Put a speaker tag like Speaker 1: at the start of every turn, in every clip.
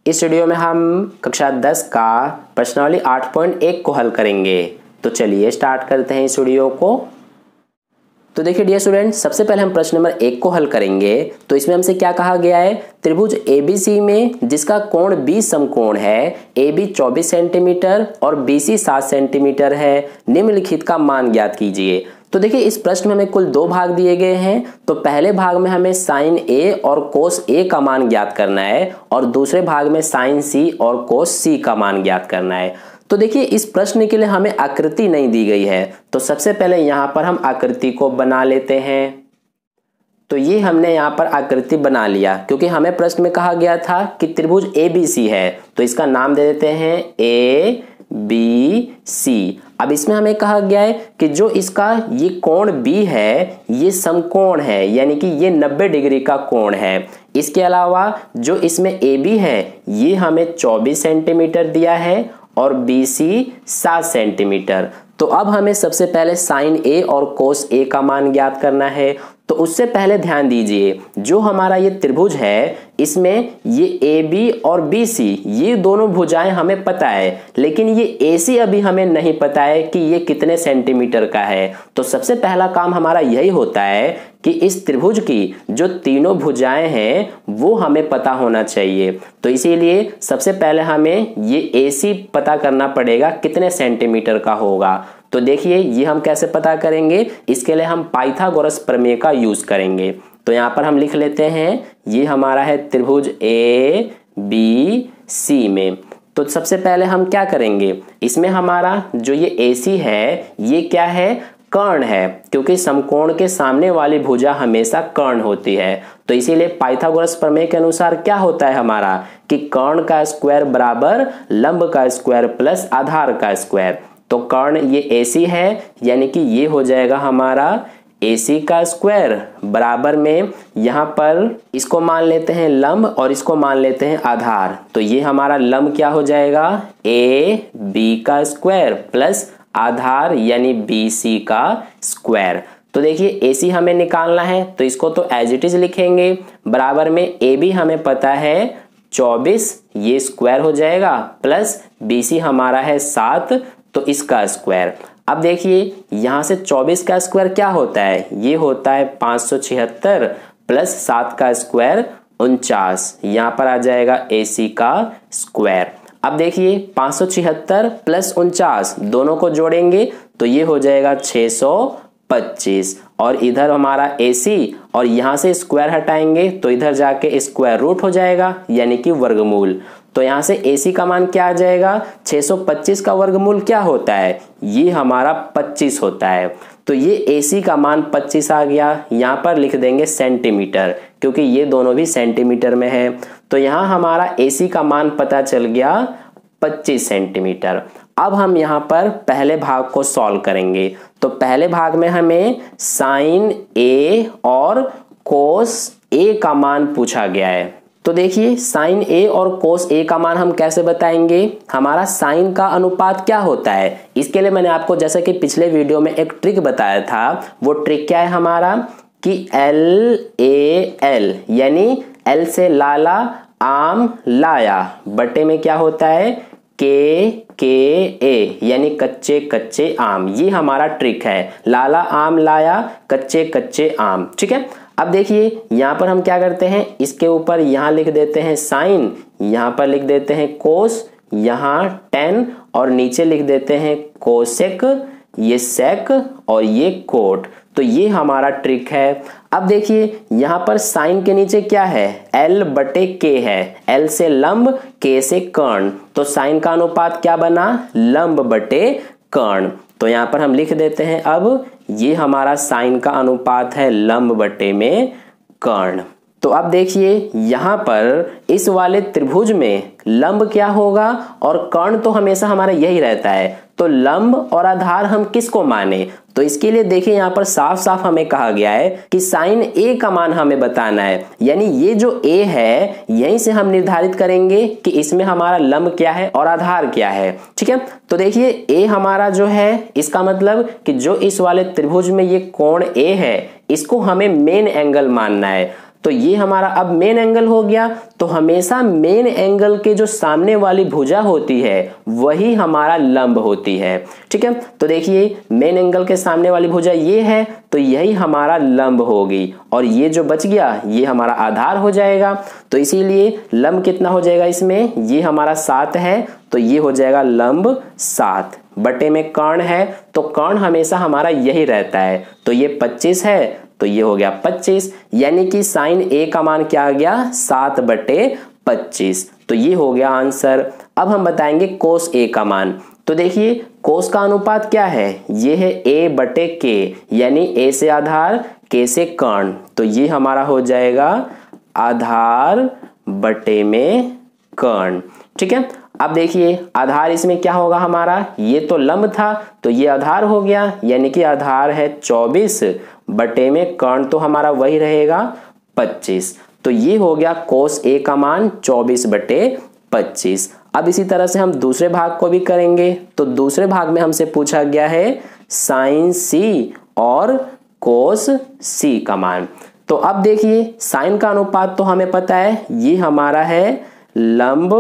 Speaker 1: इस वीडियो में हम कक्षा 10 का प्रश्नावली 8.1 को हल करेंगे। तो चलिए स्टार्ट करते हैं इस वीडियो को। तो देखिए डियर स्टूडेंट, सबसे पहले हम प्रश्न नंबर 1 को हल करेंगे। तो इसमें हमसे क्या कहा गया है, त्रिभुज ABC में जिसका कोण B समकोण है, AB 24 सेंटीमीटर और BC 7 सेंटीमीटर है, निम्नलिखित का मान ज्ञात कीजिए। तो देखिए इस प्रश्न में हमें कुल 2 भाग दिए गए हैं। तो पहले भाग में हमें साइन A और कोस A का मान ज्ञात करना है और दूसरे भाग में साइन C और कोस C का मान ज्ञात करना है। तो देखिए इस प्रश्न के लिए हमें आकृति नहीं दी गई है, तो सबसे पहले यहां पर हम आकृति को बना लेते हैं। तो ये हमने यहाँ पर आकृति बना लिया, क्योंकि हमें प्रश्न में कहा गया था कि त्रिभुज ABC है, तो इसका नाम दे देते हैं ABC। अब इसमें हमें कहा गया है कि जो इसका ये कोण B है ये समकोण है, यानी कि ये 90 डिग्री का कोण है। इसके अलावा जो इसमें AB है ये हमें 24 सेंटीमीटर दिया है और BC 7 सेंटीमीटर। तो अब हमें सबसे पहले साइन A और कोस A का मान ज्ञात करना है। तो उससे पहले ध्यान दीजिए, जो हमारा ये त्रिभुज है इसमें ये AB और BC ये दोनों भुजाएं हमें पता है, लेकिन ये AC अभी हमें नहीं पता है कि ये कितने सेंटीमीटर का है। तो सबसे पहला काम हमारा यही होता है कि इस त्रिभुज की जो तीनों भुजाएं हैं वो हमें पता होना चाहिए। तो इसीलिए सबसे पहले हमें ये AC पता करना पड़ेगा कितने सेंटीमीटर का होगा। तो देखिए ये हम कैसे पता करेंगे, इसके लिए हम पाइथागोरस प्रमेय का यूज करेंगे। तो यहाँ पर हम लिख लेते हैं, ये हमारा है त्रिभुज ABC में। तो सबसे पहले हम क्या करेंगे, इसमें हमारा जो ये AC है ये क्या है, कर्ण है, क्योंकि समकोण के सामने वाली भुजा हमेशा कर्ण होती है। तो इसीलिए पाइथागोरस प्रमेय के अनुसार क्या होता है हमारा कि कर्ण का स्क्वायर बराबर लंब का स्क्वायर प्लस आधार का स्क्वायर। तो कर्ण ये AC है, यानी कि ये हो जाएगा हमारा AC का स्क्वायर बराबर में यहाँ पर इसको मान लेते हैं लंब और इसको मान लेते हैं आधार। तो ये हमारा लंब क्या हो जाएगा, AB का स्क्वायर प्लस आधार यानी BC का स्क्वायर। तो देखिए AC हमें निकालना है, तो इसको तो एज इट इज लिखेंगे। बराबर में AB हमें पता है 24, ये स्क्वायर हो जाएगा, प्लस BC हमारा है 7, तो इसका स्क्वायर। अब देखिए यहां से 24 का स्क्वायर क्या होता है, ये होता है 576 प्लस 7 का स्क्वायर 49, यहां पर आ जाएगा AC का स्क्वायर। अब देखिए 576 प्लस 49 दोनों को जोड़ेंगे तो ये हो जाएगा 625, और इधर हमारा AC और यहां से स्क्वायर हटाएंगे तो इधर जाके स्क्वायर रूट हो जाएगा, यानी कि वर्गमूल। तो यहां से AC का मान क्या आ जाएगा, 625 का वर्गमूल क्या होता है, ये हमारा 25 होता है। तो ये AC का मान 25 आ गया। यहां पर लिख देंगे सेंटीमीटर, क्योंकि ये दोनों भी सेंटीमीटर में है। तो यहां हमारा AC का मान पता चल गया 25 सेंटीमीटर। अब हम यहाँ पर पहले भाग को सॉल्व करेंगे। तो पहले भाग में हमें साइन A और कोस A का मान पूछा गया है। तो देखिए साइन A और कोस A का मान हम कैसे बताएंगे, हमारा साइन का अनुपात क्या होता है, इसके लिए मैंने आपको जैसे कि पिछले वीडियो में एक ट्रिक बताया था। वो ट्रिक क्या है हमारा कि LAL यानी L से लाला आम लाया बटे में क्या होता है KA यानी कच्चे कच्चे आम। ये हमारा ट्रिक है, लाला आम लाया कच्चे कच्चे आम। ठीक है, अब देखिए यहां पर हम क्या करते हैं, इसके ऊपर यहां लिख देते हैं साइन, यहां पर लिख देते हैं कोस, यहां टेन और नीचे लिख देते हैं कोसेक, ये सेक और ये कोट। तो ये हमारा ट्रिक है। अब देखिए यहां पर साइन के नीचे क्या है, L बटे K है, L से लंब K से कर्ण। तो साइन का अनुपात क्या बना, लंब बटे कर्ण। तो यहां पर हम लिख देते हैं, अब ये हमारा साइन का अनुपात है लंब बटे में कर्ण। तो अब देखिए यहां पर इस वाले त्रिभुज में लंब क्या होगा और कर्ण तो हमेशा हमारा यही रहता है। तो लंब और आधार हम किसको माने, तो इसके लिए देखिए यहाँ पर साफ साफ हमें कहा गया है कि साइन A का मान हमें बताना है, यानी ये जो A है यहीं से हम निर्धारित करेंगे कि इसमें हमारा लंब क्या है और आधार क्या है। ठीक है, तो देखिए A हमारा जो है इसका मतलब कि जो इस वाले त्रिभुज में ये कोण A है इसको हमें मेन एंगल मानना है। तो ये हमारा अब मेन एंगल हो गया। तो हमेशा मेन एंगल के जो सामने वाली भुजा होती है वही हमारा लंब होती है। ठीक है, तो देखिए मेन एंगल के सामने वाली भुजा ये है, तो यही हमारा लंब होगी, और ये जो बच गया ये हमारा आधार हो जाएगा। तो इसीलिए लंब कितना हो जाएगा इसमें, ये हमारा 7 है, तो ये हो जाएगा लंब 7 बटे में कर्ण है, तो कर्ण हमेशा हमारा यही रहता है, तो ये 25 है, तो ये हो गया 25, यानी कि साइन ए का मान क्या आ गया 7 बटे 25। तो ये हो गया आंसर। अब हम बताएंगे कोस ए का मान। तो देखिए कोस का अनुपात क्या है, ये है ए बटे के, यानी ए से आधार के से कर्ण, तो ये हमारा हो जाएगा आधार बटे में कर्ण। ठीक है, अब देखिए आधार इसमें क्या होगा हमारा, ये तो लंब था तो ये आधार हो गया, यानी कि आधार है 24 बटे में कर्ण, तो हमारा वही रहेगा 25। तो ये हो गया कोस ए का मान 24 बटे 25। अब इसी तरह से हम दूसरे भाग को भी करेंगे। तो दूसरे भाग में हमसे पूछा गया है साइन सी और कोस सी का मान। तो अब देखिए साइन का अनुपात तो हमें पता है, ये हमारा है लंब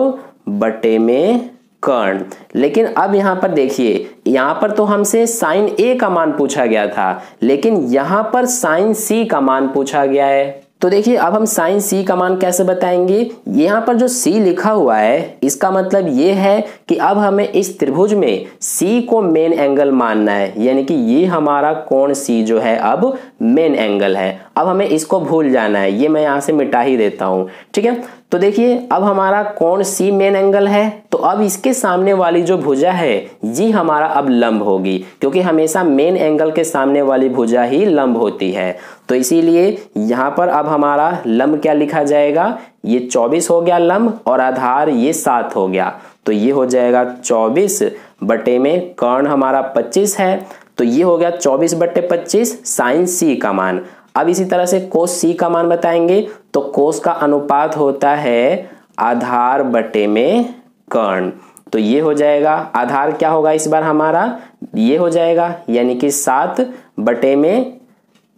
Speaker 1: बटे में कर्ण, लेकिन अब यहां पर देखिए, यहां पर तो हमसे साइन ए का मान पूछा गया था, लेकिन यहां पर साइन सी का मान पूछा गया है। तो देखिए अब हम साइन सी का मान कैसे बताएंगे, यहाँ पर जो सी लिखा हुआ है इसका मतलब ये है कि अब हमें इस त्रिभुज में सी को मेन एंगल मानना है, यानी कि ये हमारा कोण सी जो है अब मेन एंगल है। अब हमें इसको भूल जाना है, ये मैं यहाँ से मिटा ही देता हूँ। ठीक है, तो देखिए अब हमारा कोण सी मेन एंगल है, तो अब इसके सामने वाली जो भुजा है ये हमारा अब लंब होगी, क्योंकि हमेशा मेन एंगल के सामने वाली भुजा ही लंब होती है। तो इसीलिए यहाँ पर अब हमारा लंब क्या लिखा जाएगा, ये 24 हो गया लंब, और आधार ये 7 हो गया, तो ये हो जाएगा 24 बटे में कर्ण हमारा 25 है, तो ये हो गया 24 बटे 25 साइन सी का मान। अब इसी तरह से कोस सी का मान बताएंगे, तो कोस का अनुपात होता है आधार बटे में कर्ण, तो ये हो जाएगा आधार क्या होगा इस बार हमारा, ये हो जाएगा, यानी कि 7 बटे में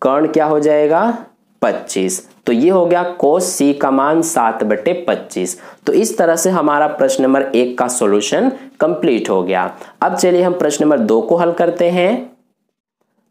Speaker 1: कर्ण क्या हो जाएगा 25, तो ये हो गया कोस सी का मान 7 बटे 25। तो इस तरह से हमारा प्रश्न नंबर 1 का सॉल्यूशन कंप्लीट हो गया। अब चलिए हम प्रश्न नंबर 2 को हल करते हैं।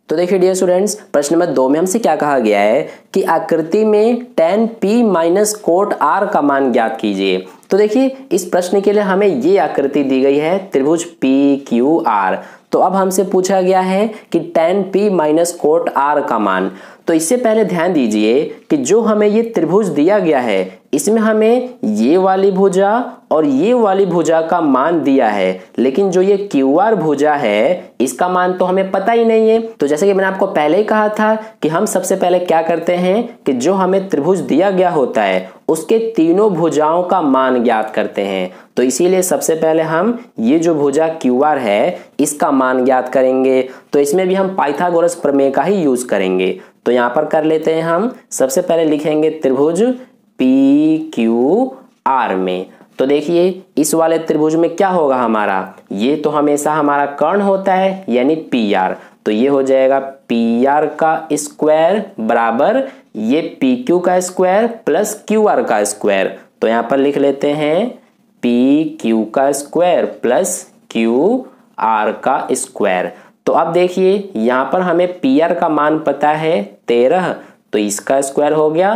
Speaker 1: तो देखिए डियर स्टूडेंट्स, प्रश्न नंबर 2 में हमसे क्या कहा गया है कि आकृति में tan p minus cot r का मान ज्ञात कीजिए। तो देखिए इस प्रश्न के लिए हमें ये आकृति दी गई है त्रिभुज PQR। तो अब हमसे पूछा गया है कि tan p minus cot r का मान। तो इससे पहले ध्यान दीजिए कि जो हमें ये त्रिभुज दिया गया है इसमें हमें ये वाली भुजा और ये वाली भुजा का मान दिया है, लेकिन जो ये QR भुजा है इसका मान तो हमें पता ही नहीं है। तो जैसे कि मैंने आपको पहले ही कहा था कि हम सबसे पहले क्या करते हैं कि जो हमें त्रिभुज दिया गया होता है उसके तीनों भुजाओं का मान ज्ञात करते हैं। तो इसीलिए सबसे पहले हम ये जो भुजा QR है इसका मान ज्ञात करेंगे। तो इसमें भी हम पाइथागोरस प्रमेय का ही यूज करेंगे। तो यहाँ पर कर लेते हैं, हम सबसे पहले लिखेंगे त्रिभुज PQR में। तो देखिए इस वाले त्रिभुज में क्या होगा हमारा, ये तो हमेशा हमारा कर्ण होता है यानी PR, तो ये हो जाएगा PR का स्क्वायर बराबर ये PQ का स्क्वायर प्लस QR का स्क्वायर। तो यहाँ पर लिख लेते हैं PQ का स्क्वायर प्लस QR का स्क्वायर। तो अब देखिए यहाँ पर हमें PR का मान पता है 13, तो इसका स्क्वायर हो गया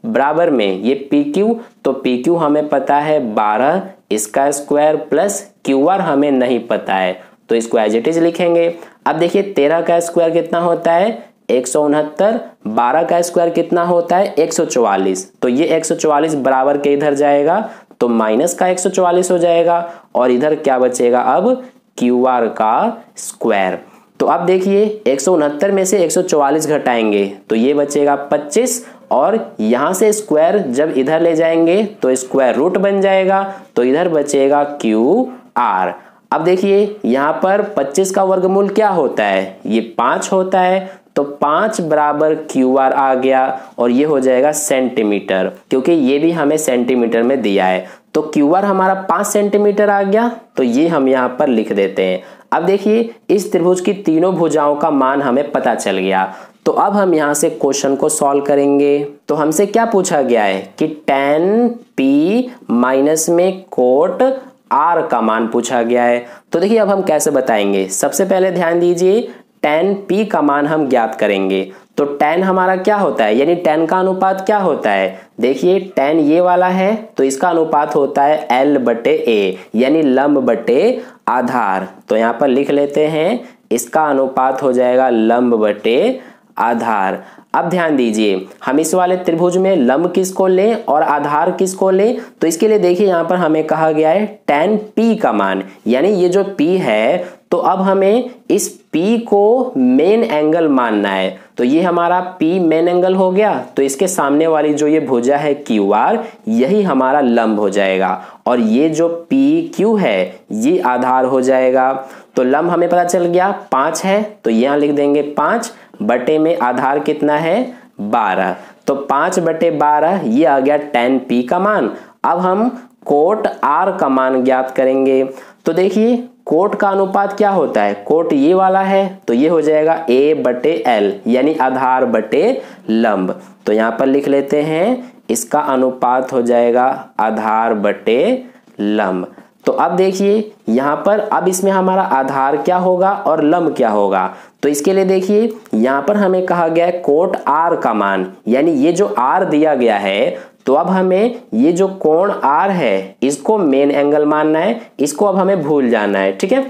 Speaker 1: बराबर में ये PQ, तो PQ हमें पता है 12, इसका स्क्वायर प्लस QR हमें नहीं पता है, तो इसको एज इट इज लिखेंगे। अब देखिए 13 का स्क्वायर कितना होता है 169, 12 का स्क्वायर कितना होता है 144, तो ये 144 बराबर के इधर जाएगा तो माइनस का 144 हो जाएगा, और इधर क्या बचेगा अब QR का स्क्वायर। तो अब देखिए 169 में से 144 घटाएंगे तो ये बचेगा 25, और यहां से स्क्वायर जब इधर ले जाएंगे तो स्क्वायर रूट बन जाएगा, तो इधर बचेगा QR। अब देखिए यहां पर 25 का वर्गमूल क्या होता है, ये 5 होता है, तो 5 बराबर QR आ गया, और ये हो जाएगा सेंटीमीटर, क्योंकि ये भी हमें सेंटीमीटर में दिया है। तो QR हमारा 5 सेंटीमीटर आ गया, तो ये हम यहाँ पर लिख देते हैं। अब देखिए इस त्रिभुज की तीनों भुजाओं का मान हमें पता चल गया। तो अब हम यहाँ से क्वेश्चन को सॉल्व करेंगे। तो हमसे क्या पूछा गया है कि tan p माइनस में कोट r का मान पूछा गया है। तो देखिए अब हम कैसे बताएंगे। सबसे पहले ध्यान दीजिए, tan p का मान हम ज्ञात करेंगे। तो tan हमारा क्या होता है, यानी tan का अनुपात क्या होता है। देखिए tan ये वाला है तो इसका अनुपात होता है l बटे a, यानी लंब बटे आधार। तो यहाँ पर लिख लेते हैं, इसका अनुपात हो जाएगा लंब बटे आधार। अब ध्यान दीजिए, हम इस वाले त्रिभुज में लंब किसको लें और आधार किसको लें। तो इसके लिए देखिए यहाँ पर हमें कहा गया है tan p का मान, यानी ये जो p है, तो अब हमें इस p को मेन एंगल मानना है। तो ये हमारा p मेन एंगल हो गया, तो इसके सामने वाली जो ये भुजा है QR, यही हमारा लंब हो जाएगा, और ये जो PQ है ये आधार हो जाएगा। तो लंब हमें पता चल गया 5 है, तो यहाँ लिख देंगे 5 बटे में आधार कितना है 12। तो 5 बटे 12 ये आ गया tan p का मान। अब हम कोट r का मान ज्ञात करेंगे। तो देखिए कोट का अनुपात क्या होता है, कोट ये वाला है तो ये हो जाएगा a बटे l, यानी आधार बटे लंब। तो यहाँ पर लिख लेते हैं, इसका अनुपात हो जाएगा आधार बटे लंब। तो अब देखिए यहाँ पर, अब इसमें हमारा आधार क्या होगा और लंब क्या होगा। तो इसके लिए देखिए यहाँ पर हमें कहा गया है कोट r का मान, यानी ये जो r दिया गया है, तो अब हमें ये जो कोण r है इसको मेन एंगल मानना है, इसको अब हमें भूल जाना है, ठीक है।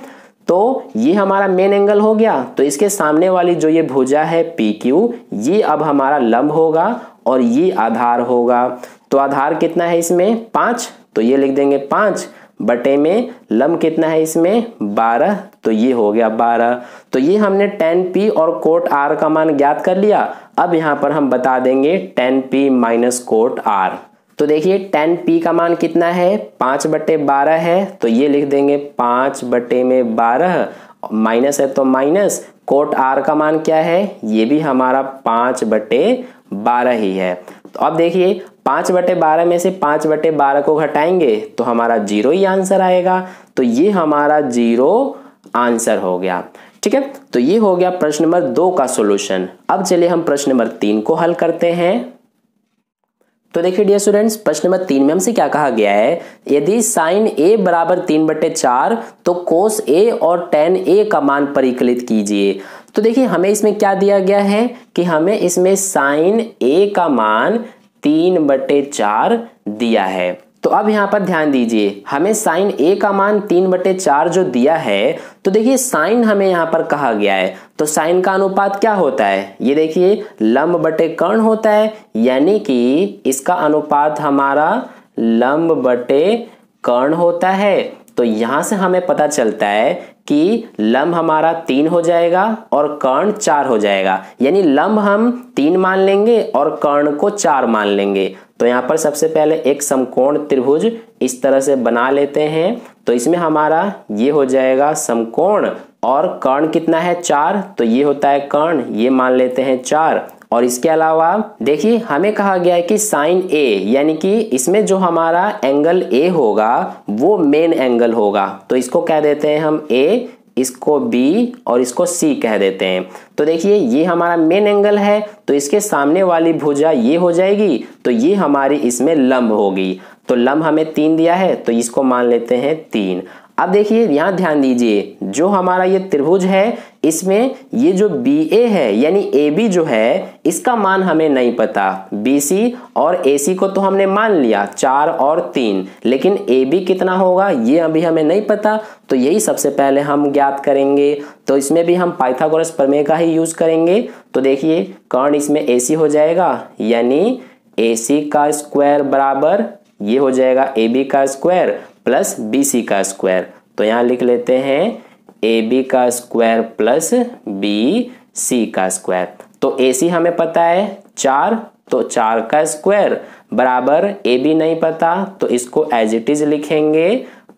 Speaker 1: तो ये हमारा मेन एंगल हो गया, तो इसके सामने वाली जो ये भुजा है PQ, ये अब हमारा लंब होगा और ये आधार होगा। तो आधार कितना है इसमें 5, तो ये लिख देंगे 5 बटे में लंब कितना है इसमें 12, तो ये हो गया 12। तो ये हमने tan p और कोट r का मान ज्ञात कर लिया। अब यहाँ पर हम बता देंगे tan p minus cot r। तो देखिए tan p का मान कितना है 5 बटे 12 है, तो ये लिख देंगे 5 बटे में 12, माइनस है तो माइनस। कोट r का मान क्या है, ये भी हमारा 5 बटे 12 ही है। तो अब देखिए 5 बटे 12 में से 5 बटे 12 को घटाएंगे तो हमारा 0 ही आंसर आएगा। तो ये हमारा 0 आंसर हो गया, ठीक है। तो ये हो गया प्रश्न नंबर 2 का सॉल्यूशन। अब चलिए हम प्रश्न नंबर 3 को हल करते हैं। तो देखिए डियर स्टूडेंट्स, प्रश्न नंबर 3 में हमसे क्या कहा गया है, यदि साइन a बराबर 3/4 तो कोस a और tan a का मान परिकलित कीजिए। तो देखिए हमें इसमें क्या दिया गया है कि हमें इसमें साइन a का मान 3/4 दिया है। तो अब यहाँ पर ध्यान दीजिए, हमें साइन a का मान 3/4 जो दिया है, तो देखिए साइन हमें यहाँ पर कहा गया है, तो साइन का अनुपात क्या होता है, ये देखिए लंब बटे कर्ण होता है, यानी कि इसका अनुपात हमारा लंब बटे कर्ण होता है। तो यहाँ से हमें पता चलता है कि लंब हमारा 3 हो जाएगा और कर्ण 4 हो जाएगा, यानी लंब हम 3 मान लेंगे और कर्ण को 4 मान लेंगे। तो यहाँ पर सबसे पहले एक समकोण त्रिभुज इस तरह से बना लेते हैं। तो इसमें हमारा ये हो जाएगा समकोण, और कर्ण कितना है 4, तो ये होता है कर्ण, ये मान लेते हैं 4। और इसके अलावा देखिए हमें कहा गया है कि साइन a, यानी कि इसमें जो हमारा एंगल a होगा वो मेन एंगल होगा, तो इसको कह देते हैं हम a, इसको b और इसको c कह देते हैं। तो देखिए ये हमारा मेन एंगल है, तो इसके सामने वाली भुजा ये हो जाएगी, तो ये हमारी इसमें लंब होगी। तो लंब हमें 3 दिया है, तो इसको मान लेते हैं 3। अब देखिए यहाँ ध्यान दीजिए, जो हमारा ये त्रिभुज है इसमें ये जो BA है यानी AB जो है, इसका मान हमें नहीं पता। BC और AC को तो हमने मान लिया 4 और 3, लेकिन AB कितना होगा ये अभी हमें नहीं पता, तो यही सबसे पहले हम ज्ञात करेंगे। तो इसमें भी हम पाइथागोरस प्रमेय का ही यूज करेंगे। तो देखिए कर्ण इसमें AC हो जाएगा, यानी AC का स्क्वायर बराबर ये हो जाएगा AB का स्क्वायर प्लस BC का स्क्वायर। तो यहाँ लिख लेते हैं AB का स्क्वायर प्लस BC का स्क्वायर। तो AC हमें पता है 4, तो 4 का स्क्वायर बराबर AB नहीं पता, तो इसको एज इट इज लिखेंगे,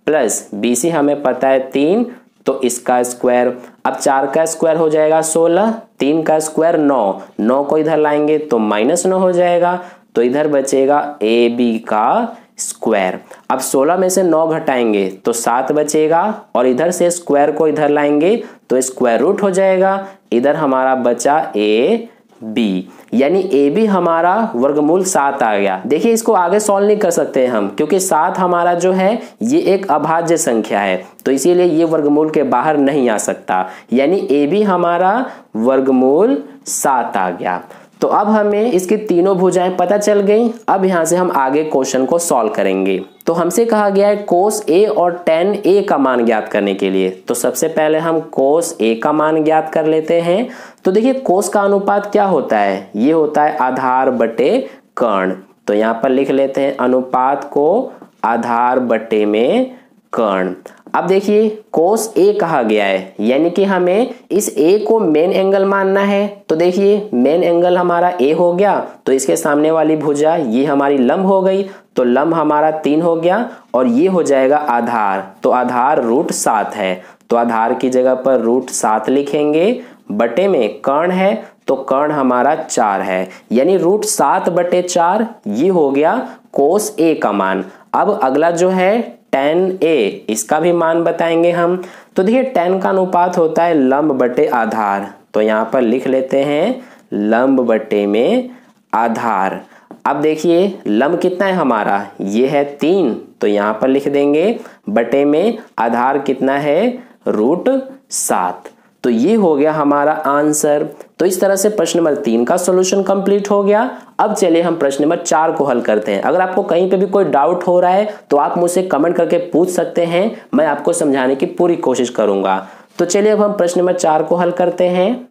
Speaker 1: प्लस BC हमें पता है 3, तो इसका स्क्वायर। अब 4 का स्क्वायर हो जाएगा 16, 3 का स्क्वायर 9, 9 को इधर लाएंगे तो -9 हो जाएगा, तो इधर बचेगा AB का स्क्वायर। अब 16 में से 9 घटाएंगे तो 7 बचेगा, और इधर से स्क्वायर को इधर लाएंगे तो स्क्वायर रूट हो जाएगा। इधर हमारा बचा A बी, यानी ए बी हमारा वर्गमूल 7 आ गया। देखिए इसको आगे सॉल्व नहीं कर सकते हम, क्योंकि 7 हमारा जो है ये एक अभाज्य संख्या है, तो इसीलिए ये वर्गमूल के बाहर नहीं आ सकता, यानी ए बी हमारा वर्गमूल 7 आ गया। तो अब हमें इसकी तीनों भुजाएं पता चल गई। अब यहां से हम आगे क्वेश्चन को सॉल्व करेंगे। तो हमसे कहा गया है कोस ए और टेन ए का मान ज्ञात करने के लिए। तो सबसे पहले हम कोस ए का मान ज्ञात कर लेते हैं। तो देखिए कोस का अनुपात क्या होता है, ये होता है आधार बटे कर्ण। तो यहाँ पर लिख लेते हैं अनुपात को आधार बटे में कर्ण। अब देखिए कोस ए कहा गया है, यानी कि हमें इस ए को मेन एंगल मानना है। तो देखिए मेन एंगल हमारा ए हो गया, तो इसके सामने वाली भुजा ये हमारी लंब हो गई, तो लंब हमारा 3 हो गया और ये हो जाएगा आधार। तो आधार √7 है, तो आधार की जगह पर √7 लिखेंगे। बटे में कर्ण है, तो कर्ण हमारा 4 है, यानी √7 बटे 4 ये हो गया कोस ए का मान। अब अगला जो है tan a, इसका भी मान बताएंगे हम। तो देखिए tan का अनुपात होता है लंब बटे आधार, तो यहाँ पर लिख लेते हैं लंब बटे में आधार। अब देखिए लंब कितना है हमारा, ये है 3, तो यहाँ पर लिख देंगे बटे में आधार कितना है √7। तो ये हो गया हमारा आंसर। तो इस तरह से प्रश्न नंबर 3 का सॉल्यूशन कंप्लीट हो गया। अब चलिए हम प्रश्न नंबर 4 को हल करते हैं। अगर आपको कहीं पे भी कोई डाउट हो रहा है तो आप मुझसे कमेंट करके पूछ सकते हैं, मैं आपको समझाने की पूरी कोशिश करूंगा। तो चलिए अब हम प्रश्न नंबर 4 को हल करते हैं।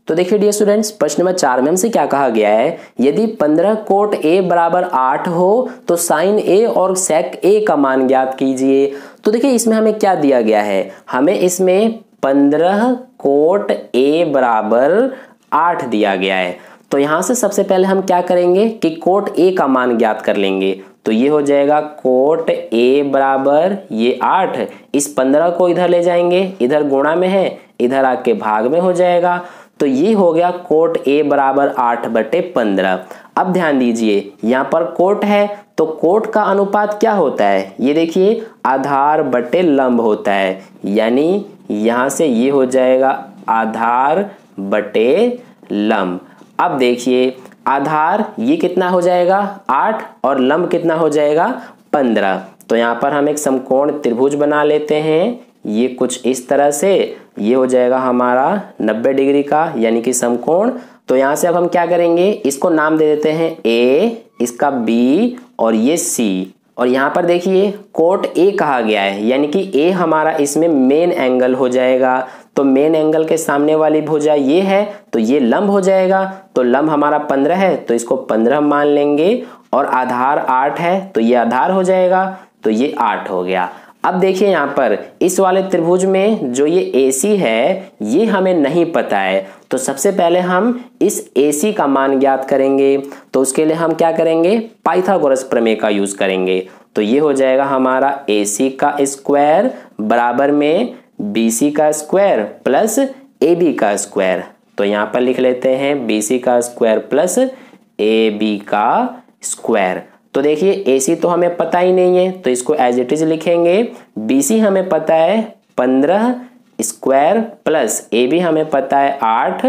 Speaker 1: तो देखिए डियर स्टूडेंट्स, प्रश्न नंबर 4 में हमसे क्या कहा गया है, यदि 15 कोट a बराबर 8 हो तो साइन a और सेक a का मान ज्ञात कीजिए। तो देखिए इसमें हमें क्या दिया गया है, हमें इसमें 15 कोट a बराबर 8 दिया गया है। तो यहां से सबसे पहले हम क्या करेंगे कि कोट a का मान ज्ञात कर लेंगे। तो ये हो जाएगा कोट a बराबर ये 8, इस 15 को इधर ले जाएंगे, इधर गुणा में है, इधर आके भाग में हो जाएगा। तो ये हो गया कोट a बराबर 8 बटे 15। अब ध्यान दीजिए यहाँ पर कोट है, तो कोट का अनुपात क्या होता है, ये देखिए आधार बटे लंब होता है, यानी यहां से ये हो जाएगा आधार बटे लंब। अब देखिए आधार ये कितना हो जाएगा 8 और लंब कितना हो जाएगा 15। तो यहाँ पर हम एक समकोण त्रिभुज बना लेते हैं, ये कुछ इस तरह से, ये हो जाएगा हमारा 90 डिग्री का यानी कि समकोण। तो यहाँ से अब हम क्या करेंगे, इसको नाम दे देते हैं A, इसका B और ये C। और यहाँ पर देखिए कोट A कहा गया है, यानी कि A हमारा इसमें मेन एंगल हो जाएगा। तो मेन एंगल के सामने वाली भुजा ये है, तो ये लंब हो जाएगा। तो लंब हमारा 15 है, तो इसको 15 मान लेंगे, और आधार 8 है, तो ये आधार हो जाएगा, तो ये 8 हो गया। अब देखिए यहाँ पर इस वाले त्रिभुज में जो ये AC है ये हमें नहीं पता है, तो सबसे पहले हम इस AC का मान ज्ञात करेंगे। तो उसके लिए हम क्या करेंगे, पाइथागोरस प्रमेय का यूज करेंगे। तो ये हो जाएगा हमारा AC का स्क्वायर बराबर में BC का स्क्वायर प्लस AB का स्क्वायर। तो यहाँ पर लिख लेते हैं BC का स्क्वायर प्लस AB का स्क्वायर। तो देखिए AC तो हमें पता ही नहीं है, तो इसको एज इट इज लिखेंगे। BC हमें पता है 15 स्क्वायर प्लस AB हमें पता है 8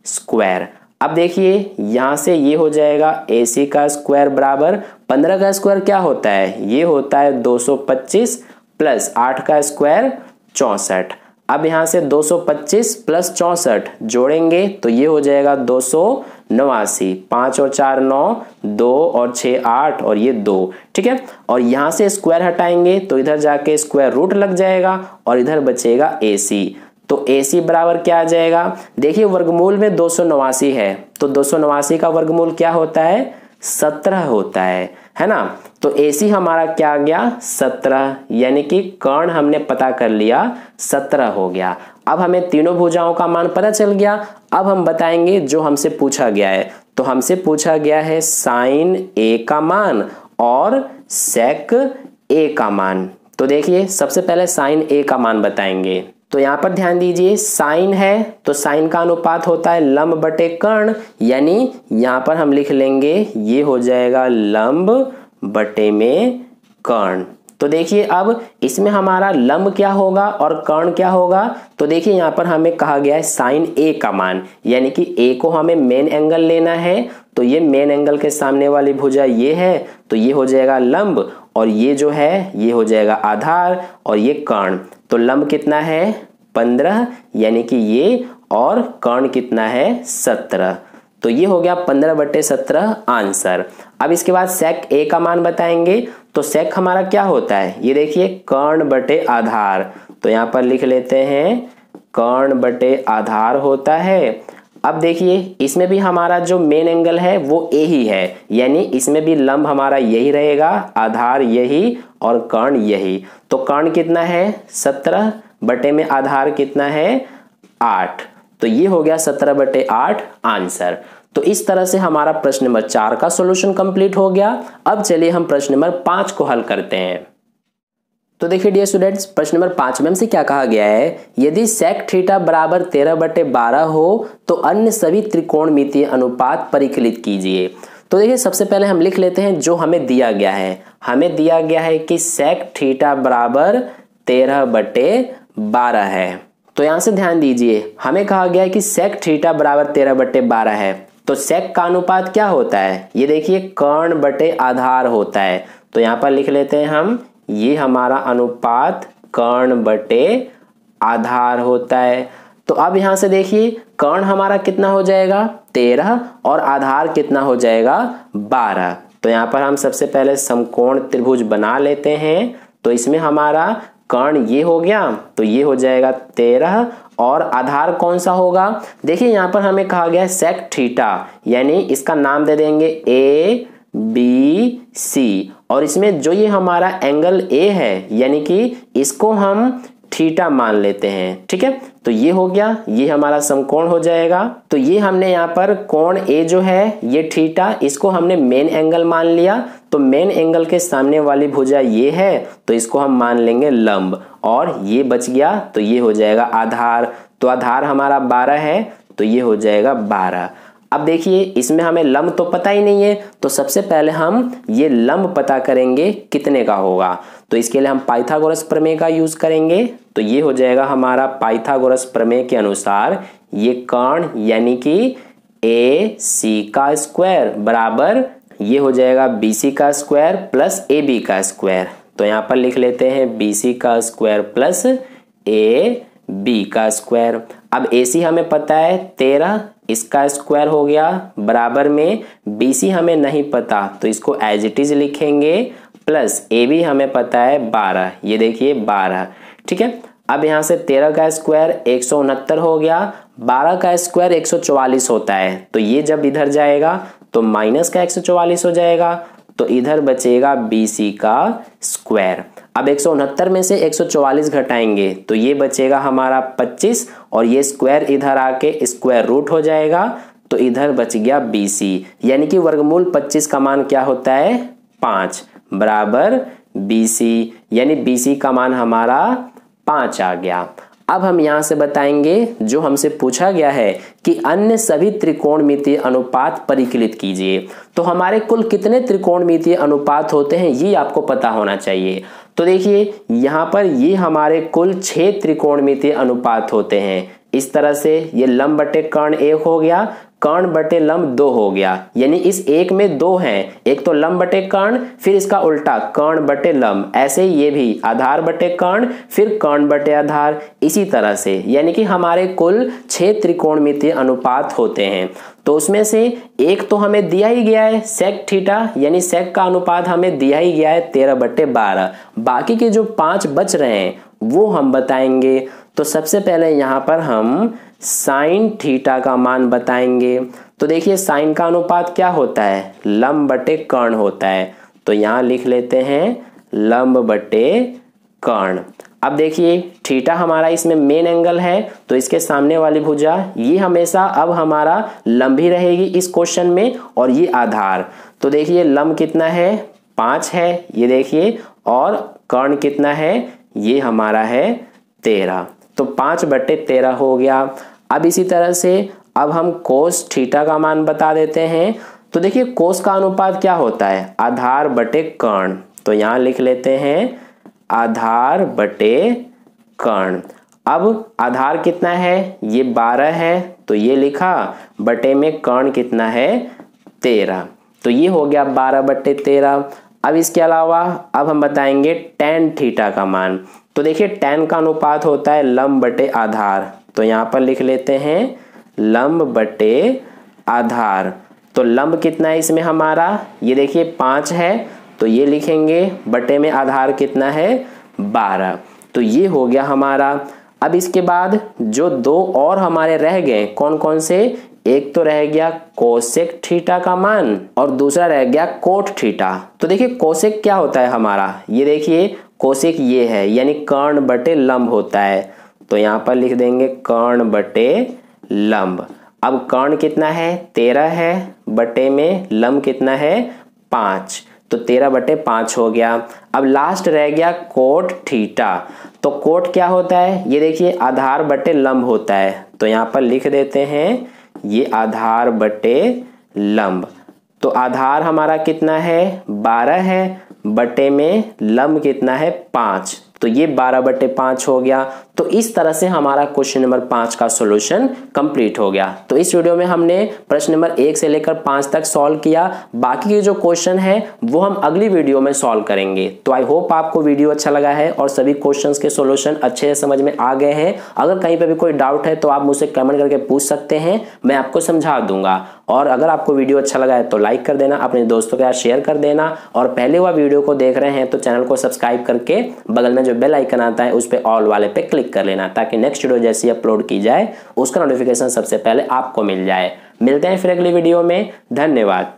Speaker 1: स्क्वायर। अब देखिए यहां से ये हो जाएगा AC का स्क्वायर बराबर 15 का स्क्वायर क्या होता है, ये होता है 225 प्लस 8 का स्क्वायर 64। अब यहां से 225 प्लस 64 जोड़ेंगे तो ये हो जाएगा 289। 5 और 4 9, 2 और 6 8 और ये 2, ठीक है। और यहां से स्क्वायर हटाएंगे तो इधर जाके स्क्वायर रूट लग जाएगा और इधर बचेगा AC। तो AC बराबर क्या आ जाएगा, देखिए वर्गमूल में 289 है, तो 289 का वर्गमूल क्या होता है 17 होता है ना। तो AC हमारा क्या आ गया 17, यानी कि कर्ण हमने पता कर लिया 17 हो गया। अब हमें तीनों भुजाओं का मान पता चल गया। अब हम बताएंगे जो हमसे पूछा गया है। तो हमसे पूछा गया है साइन A का मान और सेक A का मान। तो देखिए सबसे पहले साइन A का मान बताएंगे। तो यहाँ पर ध्यान दीजिए साइन है तो साइन का अनुपात होता है लंब बटे कर्ण, यानी यहाँ पर हम लिख लेंगे ये हो जाएगा लंब बटे में कर्ण। तो देखिए अब इसमें हमारा लंब क्या होगा और कर्ण क्या होगा। तो देखिए यहाँ पर हमें कहा गया है साइन ए का मान, यानी कि ए को हमें मेन एंगल लेना है। तो ये मेन एंगल के सामने वाली भुजा ये है, तो ये हो जाएगा लंब, और ये जो है ये हो जाएगा आधार, और ये कर्ण। तो लंब कितना है 15, यानी कि ये, और कर्ण कितना है 17। तो ये हो गया 15/17 आंसर। अब इसके बाद सेक ए का मान बताएंगे। तो सेक हमारा क्या होता है, ये देखिए कर्ण बटे आधार। तो यहाँ पर लिख लेते हैं कर्ण बटे आधार होता है। अब देखिए इसमें भी हमारा जो मेन एंगल है वो ए ही है, यानी इसमें भी लंब हमारा यही रहेगा, आधार यही और कर्ण यही। तो कर्ण कितना है 17 बटे में आधार कितना है 8। तो ये हो गया 17/8 आंसर। तो इस तरह से हमारा प्रश्न नंबर 4 का सॉल्यूशन कंप्लीट हो गया। अब चलिए हम प्रश्न नंबर 5 को हल करते हैं। तो देखिए डियर स्टूडेंट्स, प्रश्न नंबर 5 में हमसे क्या कहा गया है, यदि सेक थीटा बराबर 13/12 हो तो अन्य सभी त्रिकोणमितीय अनुपात परिकलित कीजिए। तो देखिए सबसे पहले हम लिख लेते हैं जो हमें दिया गया है। हमें दिया गया है कि सेक थीटा बराबर 13/12 है। तो यहां से ध्यान दीजिए, हमें कहा गया है कि सेक थीटा बराबर 13/12 है। तो सेक का अनुपात क्या होता है, ये देखिए कर्ण बटे आधार होता है। तो यहां पर लिख लेते हैं हम, ये हमारा अनुपात कर्ण बटे आधार होता है। तो अब यहां से देखिए कर्ण हमारा कितना हो जाएगा 13 और आधार कितना हो जाएगा 12। तो यहां पर हम सबसे पहले समकोण त्रिभुज बना लेते हैं। तो इसमें हमारा कर्ण ये हो गया, तो ये हो जाएगा 13 और आधार कौन सा होगा, देखिए यहां पर हमें कहा गया है सेक थीटा, यानी इसका नाम दे देंगे ए बी सी, और इसमें जो ये हमारा एंगल ए है यानी कि इसको हम थीटा मान लेते हैं। ठीक है, तो ये हो गया, ये हमारा समकोण हो जाएगा। तो ये हमने यहाँ पर कोण ए जो है ये थीटा, इसको हमने मेन एंगल मान लिया। तो मेन एंगल के सामने वाली भुजा ये है, तो इसको हम मान लेंगे लंब, और ये बच गया तो ये हो जाएगा आधार। तो आधार हमारा 12 है, तो ये हो जाएगा 12। अब देखिए इसमें हमें लंब तो पता ही नहीं है, तो सबसे पहले हम ये लंब पता करेंगे कितने का होगा। तो इसके लिए हम पाइथागोरस प्रमेय का यूज करेंगे। तो ये हो जाएगा हमारा पाइथागोरस प्रमेय के अनुसार ये कर्ण यानी कि ए सी का स्क्वायर बराबर ये हो जाएगा बी सी का स्क्वायर प्लस ए बी का स्क्वायर। तो यहाँ पर लिख लेते हैं बी सी का स्क्वायर प्लस ए बी का स्क्वायर। अब ए सी हमें पता है 13, इसका स्क्वायर हो गया बराबर में बी सी हमें नहीं पता, तो इसको एज इट इज लिखेंगे, प्लस ए बी हमें पता है 12, ये देखिए 12। ठीक है, अब यहाँ से 13 का स्क्वायर 169 हो गया, 12 का स्क्वायर 144 होता है। तो ये जब इधर जाएगा तो माइनस का 144 हो जाएगा, तो इधर बचेगा बी सी का स्क्वायर। अब 169 में से 144 घटाएंगे तो ये बचेगा हमारा 25, और ये स्क्वायर इधर आके स्क्वायर रूट हो जाएगा, तो इधर बच गया बी सी, यानी कि वर्गमूल 25 का मान क्या होता है 5 बराबर बी सी, यानी बी सी का मान हमारा 5 आ गया। अब हम यहां से बताएंगे जो हमसे पूछा गया है कि अन्य सभी त्रिकोणमितीय अनुपात परिकलित कीजिए। तो हमारे कुल कितने त्रिकोणमितीय अनुपात होते हैं ये आपको पता होना चाहिए। तो देखिए यहाँ पर ये हमारे कुल 6 त्रिकोणमितीय अनुपात होते हैं। इस तरह से ये लंब बटे कर्ण 1 हो गया, कर्ण बटे लंब 2 हो गया, यानी इस एक में 2 हैं, एक तो लंब बटे कर्ण, फिर इसका उल्टा कर्ण बटे लंब, ऐसे ही ये भी आधार बटे कर्ण, फिर कर्ण बटे आधार, इसी तरह से, यानी कि हमारे कुल 6 त्रिकोणमितीय अनुपात होते हैं। तो उसमें से एक तो हमें दिया ही गया है सेक थीटा, यानी सेक का अनुपात हमें दिया ही गया है 13/12। बाकी के जो 5 बच रहे हैं वो हम बताएंगे। तो सबसे पहले यहाँ पर हम साइन थीटा का मान बताएंगे। तो देखिए साइन का अनुपात क्या होता है, लंब बटे कर्ण होता है। तो यहाँ लिख लेते हैं लंब बटे कर्ण। अब देखिए थीटा हमारा इसमें मेन एंगल है, तो इसके सामने वाली भुजा ये हमेशा अब हमारा लंब ही रहेगी इस क्वेश्चन में, और ये आधार। तो देखिए लंब कितना है 5 है, ये देखिए, और कर्ण कितना है ये हमारा है 13। तो 5/13 हो गया। अब इसी तरह से अब हम कोस थीटा का मान बता देते हैं। तो देखिए कोस का अनुपात क्या होता है, आधार बटे कर्ण। तो यहाँ लिख लेते हैं आधार बटे कर्ण। अब आधार कितना है, ये 12 है तो ये लिखा, बटे में कर्ण कितना है 13, तो ये हो गया 12 बटे 13। अब इसके अलावा अब हम बताएंगे tan थीटा का मान। तो देखिए tan का अनुपात होता है लंब बटे आधार, तो यहाँ पर लिख लेते हैं लंब बटे आधार। तो लंब कितना है इसमें हमारा, ये देखिए 5 है तो ये लिखेंगे, बटे में आधार कितना है 12, तो ये हो गया हमारा। अब इसके बाद जो दो और हमारे रह गए कौन कौन से, एक तो रह गया कोसेक थीटा का मान और दूसरा रह गया कोट थीटा। तो देखिए कोसेक क्या होता है हमारा, ये देखिए कोसेक ये है, यानी कर्ण बटे लंब होता है, तो यहाँ पर लिख देंगे कर्ण बटे लंब। अब कर्ण कितना है 13 है, बटे में लंब कितना है 5, तो 13 बटे 5 हो गया। अब लास्ट रह गया कोट थीटा। तो कोट क्या होता है, ये देखिए आधार बटे लंब होता है, तो यहाँ पर लिख देते हैं ये आधार बटे लंब। तो आधार हमारा कितना है 12 है, बटे में लंब कितना है 5, तो ये 12 बटे 5 हो गया। तो इस तरह से हमारा क्वेश्चन नंबर 5 का सॉल्यूशन कंप्लीट हो गया। तो इस वीडियो में हमने प्रश्न नंबर 1 से लेकर 5 तक सॉल्व किया, बाकी के जो क्वेश्चन है वो हम अगली वीडियो में सॉल्व करेंगे। तो आई होप आपको वीडियो अच्छा लगा है और सभी क्वेश्चंस के सॉल्यूशन अच्छे से समझ में आ गए हैं। अगर कहीं पर भी कोई डाउट है तो आप मुझसे कमेंट करके पूछ सकते हैं, मैं आपको समझा दूंगा। और अगर आपको वीडियो अच्छा लगा है तो लाइक कर देना, अपने दोस्तों के साथ शेयर कर देना, और पहले हुआ वीडियो को देख रहे हैं तो चैनल को सब्सक्राइब करके बगल में जो बेल आइकन आता है उस पर ऑल वाले पे क्लिक कर लेना, ताकि नेक्स्ट वीडियो जैसी अपलोड की जाए उसका नोटिफिकेशन सबसे पहले आपको मिल जाए। मिलते हैं फिर अगली वीडियो में, धन्यवाद।